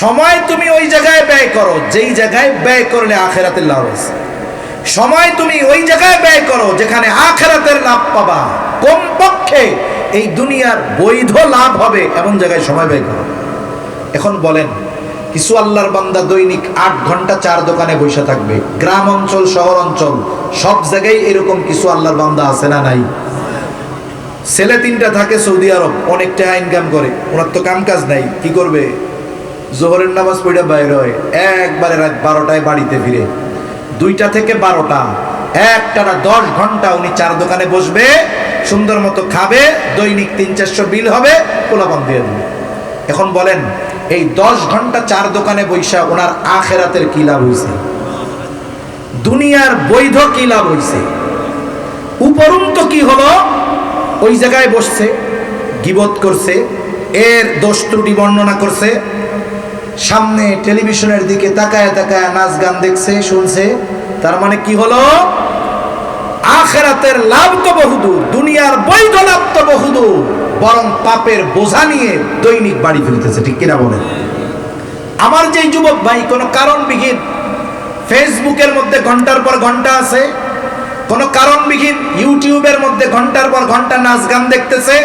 সময় তুমি ওই জায়গায় ব্যয় করো যেই জায়গায় ব্যয় করলে আখিরাতের লাভ আছে। সময় তুমি ওই জায়গায় ব্যয় করো যেখানে আখিরাতের লাভ পাবা। কমপক্ষে এই দুনিয়ার বৈধ লাভ হবে এমন জায়গায় সময় ব্যয় করো। এখন বলেন, কিছু আল্লাহর বান্দা দৈনিক 8 ঘন্টা 4 দোকানে বসে থাকবে। গ্রাম অঞ্চল, শহর অঞ্চল সব জায়গায় এরকম কিছু আল্লাহর বান্দা আছে না নাই? ছেলে 3টা থাকে সৌদি আরব, অনেক টাকা ইনকাম করে, ওনার তো কাম কাজ নাই, কি করবে? জোহরের নামাজ পড়ে বাইরে হয়, একবারে রাত 12টায় বাড়িতে ফিরে। 2টা থেকে 12টা একটানা 10 ঘন্টা উনি 4 দোকানে বসবে, সুন্দর মতো খাবে, দৈনিক 300-400 বিল হবে, পোলাপান দিয়ে দেবে। এখন বলেন, এই 10 ঘন্টা 4 দোকানে বৈশা ওনার আখিরাতের কি লাভ হয়েছে? দুনিয়ার বৈধ কি লাভ হয়েছে? উপরন্তু কি হলো? ওই জায়গায় বসছে, গীবত করছে, এর দোষ ত্রুটি বর্ণনা করছে, সামনে টেলিভিশনের দিকে তাকায় তাকায় নাচ গান দেখছে, শুনছে। তার মানে কি হলো? আখিরাতের লাভ তো বহুদূর, দুনিয়ার বৈধ লাভ তো বহুদূর, বরং পাপের বোঝা নিয়ে দৈনিক বাড়ি ফিরতেছে। ঠিক কিনা বলেন? আমার যে যুবক ভাই কোনো কারণবিহীন ফেসবুকের মধ্যে ঘন্টার পর ঘন্টা আছে, কোনো কারণবিহীন ইউটিউবের মধ্যে ঘন্টার পর ঘন্টা নাচ গান দেখতেছে,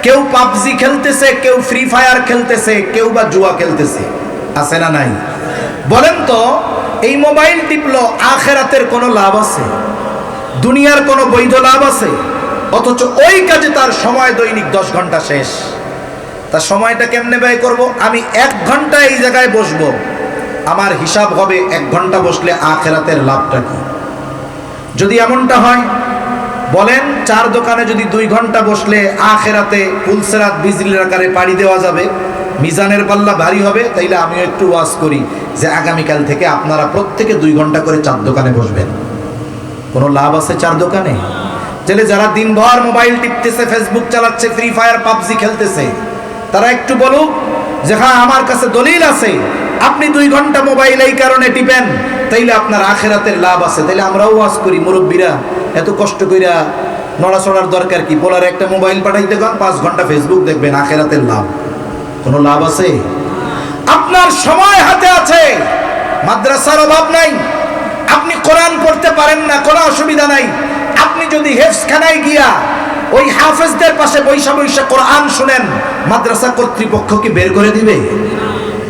কেউ পাবজি খেলতেছে, কেউ ফ্রি ফায়ার খেলতেছে, কেউ বা জুয়া খেলতেছে, আছে না নাই? বলেন তো, এই মোবাইল টিপলো, আখিরাতের কোনো লাভ আছে? দুনিয়ার কোনো বৈধ লাভ আছে? অথচ ওই কাজে তার সময় দৈনিক 10 ঘন্টা শেষ। তার সময়টা কেমনে ব্যয় করব? আমি 1 ঘন্টা এই জায়গায় বসবো, আমার হিসাব হবে 1 ঘন্টা বসলে আখিরাতের লাভটা কি? যদি এমনটা হয়, বলেন 4 দোকানে যদি 2 ঘন্টা বসলে আখিরাতে ফুলসেরাত বিজলির আকারে পাড়ি দেওয়া যাবে, মিজানের পাল্লা ভারী হবে। তাইলে আমিও একটু ওয়াজ করি যে আগামীকাল থেকে আপনারা প্রত্যেকে 2 ঘন্টা করে 4 দোকানে বসবেন। কোনো লাভ আছে 4 দোকানে? তাহলে যারা দিনভর মোবাইল টিপতেছে, ফেসবুক চালাচ্ছে, ফ্রি ফায়ার পাবজি খেলতেছে, তারা একটু বলুক যে হ্যাঁ আমার কাছে দলিল আছে, আপনি 2 ঘন্টা মোবাইল এই কারণে টিপেন, তাইলে আপনার আখিরাতের লাভ আছে। তাইলে আমরাও ওয়াজ করি, মুরব্বীরা এত কষ্ট কইরা নড়াচড়ার দরকার কি? পোলার একটা মোবাইল পাঠাইতে গেল, 5 ঘন্টা ফেসবুক দেখবেন, আখিরাতের লাভ। কোনো লাভ আছে? আপনার সময় হাতে আছে, মাদ্রাসার অভাব নাই, আপনি কোরআন পড়তে পারেন না, কোনো অসুবিধা নাই। আপনি যদি হেফজখানায় গিয়া ওই হাফেজদের পাশে বৈশা বৈশা কোরআন শুনেন, মাদ্রাসা কর্তৃপক্ষ কি বের করে দিবে?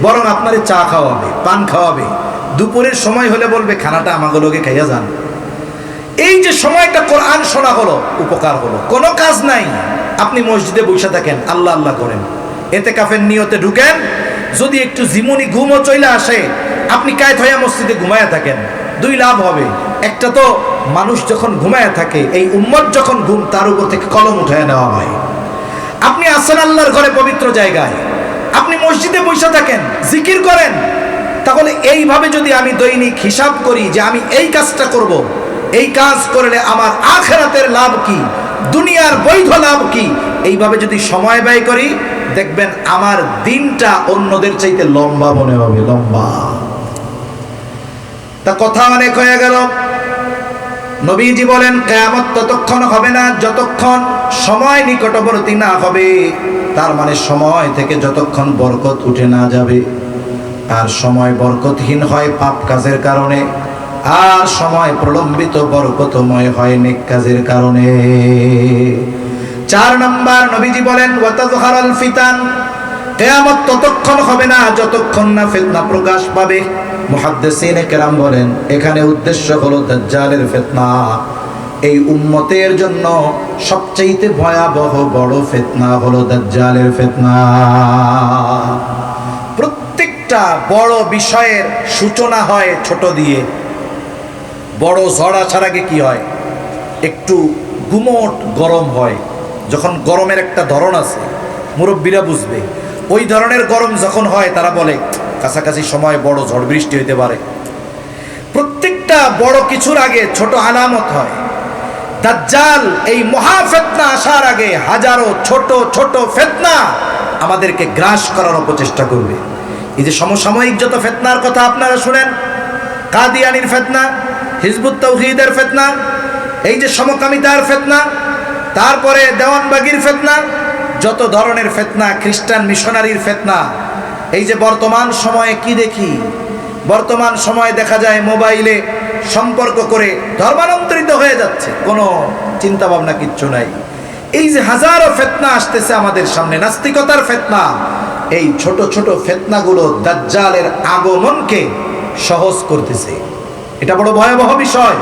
বরং আপনারে চা খাওয়াবে, পান খাওয়াবে, দুপুরের সময় হলে বলবে খানাটা আমাগুলোকে খাইয়া যান। এই যে সময়টা কোরআন শোনা হলো, উপকার হলো, কোনো কাজ নাই। আপনি মসজিদে বসে থাকেন, আল্লাহ আল্লাহ করেন, এতেকাফের নিয়তে ঢুকেন, যদি একটু জিমুনি ঘুমও চলে আসে, আপনি কায়েত হইয়া মসজিদে ঘুমায়া থাকেন, 2 লাভ হবে। একটা তো মানুষ যখন ঘুমায়া থাকে, এই উম্মত যখন ঘুম, তার উপর থেকে কলম উঠায় নেওয়া হয়। আপনি আছেন আল্লাহর ঘরে, পবিত্র জায়গায়, আপনি মসজিদে বসে থাকেন, জিকির করেন। তাহলে এইভাবে যদি আমি দৈনিক হিসাব করি যে আমি এই কাজটা করব, এই কাজ করলে আমার আখিরাতের লাভ কি, দুনিয়ার বৈধ লাভ কি, এইভাবে যদি সময় ব্যয় করি, দেখবেন আমার দিনটা অন্যদের চাইতে লম্বা মনে হবে, লম্বা। তা কথা অনেক হয়ে গেল। নবীজি বলেন কিয়ামত ততক্ষণ হবে না যতক্ষণ সময় নিকটবর্তী না হবে। তার মানে সময় থেকে যতক্ষণ বরকত উঠে না যাবে। আর সময় বরকতহীন হয় পাপ কাজের কারণে, আর সময় প্রলম্বিত বরকতময় হয় নেক কাজের কারণে। 4 নাম্বার নবীজি বলেন ওয়াতাযহারাল ফিতান, কিয়ামত ততক্ষণ হবে না যতক্ষণ না ফিতনা প্রকাশ পাবে। মুহাদ্দিসিনে কেরাম বলেন এখানে উদ্দেশ্য হলো দাজ্জালের ফিতনা। এই উম্মতের জন্য সবচেয়ে ভয়াবহ বড় ফিতনা হলো দাজ্জালের ফিতনা। প্রত্যেকটা বড় বিষয়ের সূচনা হয় ছোট দিয়ে। বড় ঝড় আসার আগে কি হয়? একটু গুমোট গরম হয়। যখন গরমের একটা ধরন আছে, মুরব্বীরা বুঝবে, ওই ধরনের গরম যখন হয়, তারা বলে কাছাকাছি সময় বড় ঝড় বৃষ্টি হইতে পারে। প্রত্যেকটা বড় কিছুর আগে ছোট আলামত হয়। দাজ্জাল এই মহা ফিতনা আসার আগে হাজারো ছোট ছোট ফিতনা আমাদেরকে গ্রাস করার অপচেষ্টা করবে। এই যে সমসাময়িক যত ফিতনার কথা আপনারা শুনেন, কাদিয়ানির ফিতনা, হিজবুত তাওহীদের ফিতনা, এই যে সমকামিতার ফিতনা, তারপরে দেওয়ানবাগির ফিতনা, যত ধরনের ফিতনা, খ্রিস্টান মিশনারির ফিতনা, এই যে বর্তমান সময়ে কি দেখি, বর্তমান সময়ে দেখা যায় মোবাইলে সম্পর্ক করে ধর্মান্তরিত হয়ে যাচ্ছে, কোনো চিন্তা ভাবনা কিচ্ছু নাই। এই যে হাজারো ফিতনা আসতেছে আমাদের সামনে, নাস্তিকতার ফিতনা, এই ছোট ছোট ফিতনাগুলো দাজ্জালের আগমনকে সহজ করতেছে। এটা বড় ভয়াবহ বিষয়।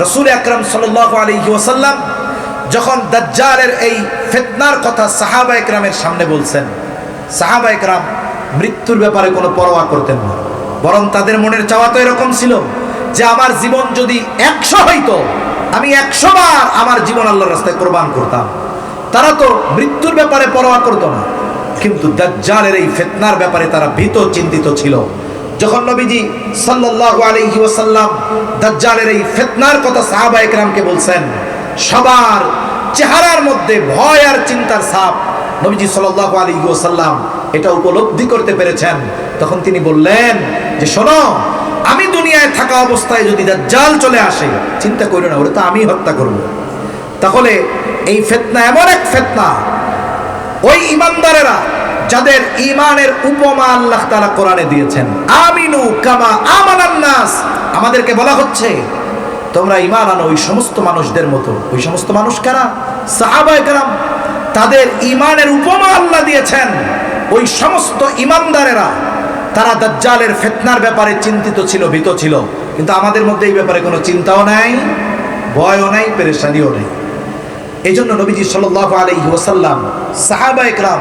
রাসূল আকরাম সাল্লাল্লাহু আলাইহি ওয়াসাল্লাম যখন দাজ্জালের এই ফিতনার কথা সাহাবায়ে কেরামের সামনে বলছেন, সাহাবায়ে কেরাম মৃত্যুর ব্যাপারে কোনো পরোয়া করতেন না, বরং তাদের মনের চাওয়া তো এরকম ছিল যে আমার জীবন যদি 100 হইতো, আমি 100 বার আমার জীবন আল্লাহর রাস্তায় কোরবান করতাম। তারা তো মৃত্যুর ব্যাপারে পরোয়া করতো না, কিন্তু দাজ্জালের এই ফিতনার ব্যাপারে তারা ভীত চিন্তিত ছিল। যখন নবীজি সাল্লাল্লাহু আলাইহি ওয়াসাল্লাম দাজ্জালের এই ফিতনার কথা সাহাবায়ে কেরামকে বলছেন, সবার চেহারার মধ্যে ভয় আর চিন্তার ছাপ নবীজি সাল্লাল্লাহু আলাইহি ওয়াসাল্লাম এটা উপলব্ধি করতে পেরেছেন। তখন তিনি বললেন যে শোনো, আমি দুনিয়ায় থাকা অবস্থায় যদি দাজ্জাল চলে আসে, চিন্তা করো না, ওরে তো আমি হত্যা করব। তাহলে এই ফিতনা এমন এক ফিতনা, ওই ঈমানদারেরা যাদের ঈমানের উপমা আল্লাহ তাআলা কোরআনে দিয়েছেন, আমিনু কামা আমানান নাস, আমাদেরকে বলা হচ্ছে তোমরা ঈমান আনো ওই সমস্ত মানুষদের মতো। ওই সমস্ত মানুষ কারা? সাহাবায়ে কেরাম। তাদের ঈমানের উপমা আল্লাহ দিয়েছেন। ওই সমস্ত ঈমানদারেরা তারা দাজ্জালের ফিতনার ব্যাপারে চিন্তিত ছিল, ভীত ছিল, কিন্তু আমাদের মধ্যে এই ব্যাপারে কোনো চিন্তাও নাই, ভয়ও নাই, পেরেশানিও নেই। এই জন্য নবীজি সাল্লাল্লাহু আলাইহি ওয়াসাল্লাম সাহাবায়ে কেরাম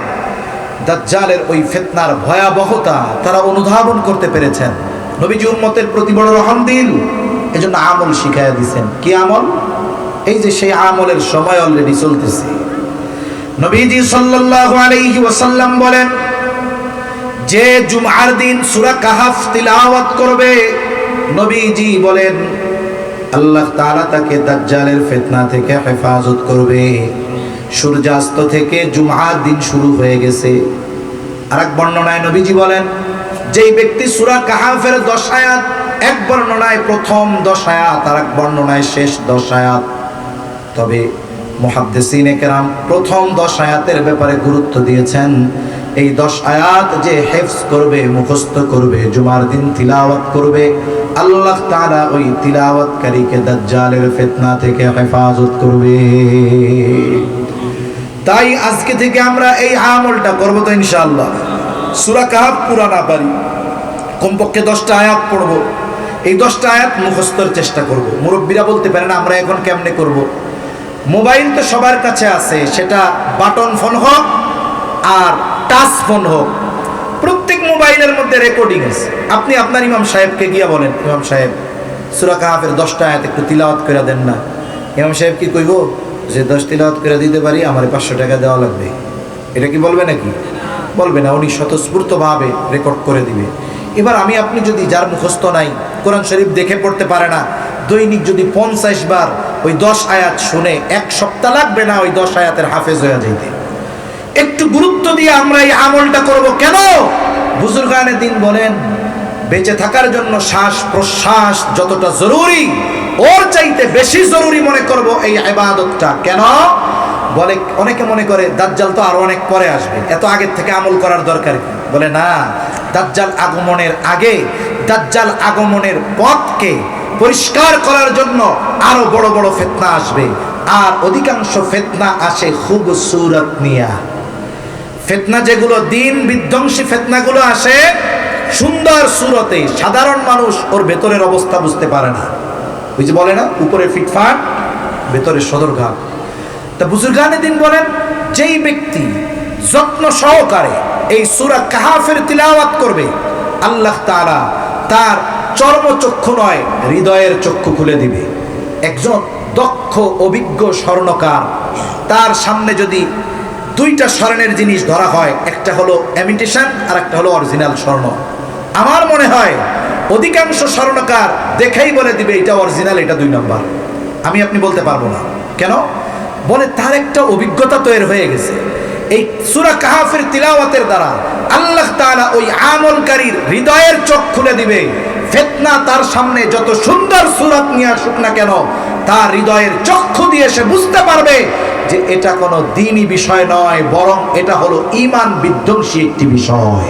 দাজ্জালের ওই ফিতনার ভয়াবহতা তারা অনুধাবন করতে পেরেছেন। নবীজি উম্মতের প্রতি বড় রহমদিল, এই জন্য আমল শিখাইয়া দিয়েছেন। কি আমল? এই যে সেই আমলের সময় অলরেডি চলতেছে। নবীজি সাল্লাল্লাহু আলাইহি ওয়াসাল্লাম বলেন, যে জুমআর দিন সূরা কাহাফ তিলাওয়াত করবে, নবীজি বলেন আল্লাহ তাআলা তাকে দাজ্জালের ফিতনা থেকে হেফাজত করবে। সূর্যাস্ত থেকে জুমআর দিন শুরু হয়ে গেছে। আরেক বর্ণনায় নবীজি বলেন, যেই ব্যক্তি সূরা কাহাফের 10 আয়াত, এক বর্ণনায় প্রথম 10 আয়াত, আরেক বর্ণনায় শেষ 10 আয়াত, তবে মুহাদ্দিসিনে কেরাম প্রথম 10 আয়াতের ব্যাপারে গুরুত্ব দিয়েছেন। এই 10 আয়াত যে হিফজ করবে, মুখস্থ করবে, জুমার দিন তিলাওয়াত করবে, আল্লাহ তাআলা ওই তিলাওয়াতকারীকে দাজ্জালের ফিতনা থেকে হেফাজত করবে। তাই আজকে থেকে আমরা এই আমলটা করব তো ইনশাআল্লাহ। সূরা কাহাফ পুরা না পারি, কমপক্ষে 10টা আয়াত পড়ব। এই 10টা আয়াত মুখস্থর চেষ্টা করব। মুরব্বীরা বলতে পারেন আমরা এখন কেমনে করব? মোবাইল তো সবার কাছে আছে, সেটা বাটন ফোন হোক আর টাচ ফোন হোক, প্রত্যেক মোবাইলের মধ্যে রেকর্ডিং আছে। আপনি আপনার ইমাম সাহেবকে গিয়া বলেন, ইমাম সাহেব সূরা কাহাফের 10টা আয়াত একটু তিলাওয়াত করে দেন না। ইমাম সাহেব কি কইব যে 10 তিলাওয়াত করে দিতে পারি, আমার 500 টাকা দেওয়া লাগবে? এটা কি বলবে নাকি? বলবে না, উনি স্বতঃস্ফূর্তভাবে রেকর্ড করে দিবে। এবার আমি আপনি যদি, যার মুখস্থ নাই, কোরআন শরীফ দেখে পড়তে পারে না, দৈনিক যদি 50 বার ওই 10 আয়াত শুনে, 1 সপ্তাহ লাগবে না ওই 10 আয়াতের হাফেজ হয়ে যাইতে। একটু গুরুত্ব দিয়ে আমরা এই আমলটা করব। কেন? বুজুর্গানে দিন বলেন, বেঁচে থাকার জন্য শ্বাস প্রশ্বাস যতটা জরুরি, ওর চাইতে বেশি জরুরি মনে করব এই ইবাদতটা। কেন? বলে অনেকে মনে করে দাজ্জাল তো আরো অনেক পরে আসবে, এত আগের থেকে আমল করার দরকার কি? বলে না, দাজ্জাল আগমনের আগে, দাজ্জাল আগমনের পথকে পরিষ্কার করার জন্য আরো বড় বড় ফিতনা আসবে। আর অধিকাংশ ফিতনা আসে খুবসুরত নিয়া। ফিতনা যেগুলো দিন বিধ্বংসী ফিতনাগুলো আসে সুন্দর সুরতে, সাধারণ মানুষ ওর ভেতরের অবস্থা বুঝতে পারে না। ওই যে বলে না, উপরে ফিটফাট, ভেতরে সদরঘাট। তা বুজুর্গানে দিন বলেন, যেই ব্যক্তি যত্ন সহকারে এই সূরা কাহাফের তিলাওয়াত করবে, আল্লাহ তাআলা তার চর্মচক্ষু নয়, হৃদয়ের চক্ষু খুলে দিবে। একজন দক্ষ অভিজ্ঞ স্বর্ণকার, তার সামনে যদি 2টা স্বর্ণের জিনিস ধরা হয়, একটা হলো ইমিটেশন আর একটা হলো অরিজিনাল স্বর্ণ, আমার মনে হয় অধিকাংশ স্বর্ণকার দেখেই বলে দিবে এটা অরিজিনাল, এটা 2 নম্বর। আমি আপনি বলতে পারবো না। কেন? বলে তার একটা অভিজ্ঞতা তৈরি হয়ে গেছে। এই সূরা কাহাফের তিলাওয়াতের দ্বারা আল্লাহ তাআলা ওই আমলকারীর হৃদয়ের চোখ খুলে দিবে। ফিতনা তার সামনে যত সুন্দর সূরাত নিয়ে আসুক না কেন, তার হৃদয়ের চক্ষু দিয়ে সে বুঝতে পারবে যে এটা কোনো দ্বীনি বিষয় নয়, বরং এটা হলো ঈমান বিধ্বংসী একটি বিষয়।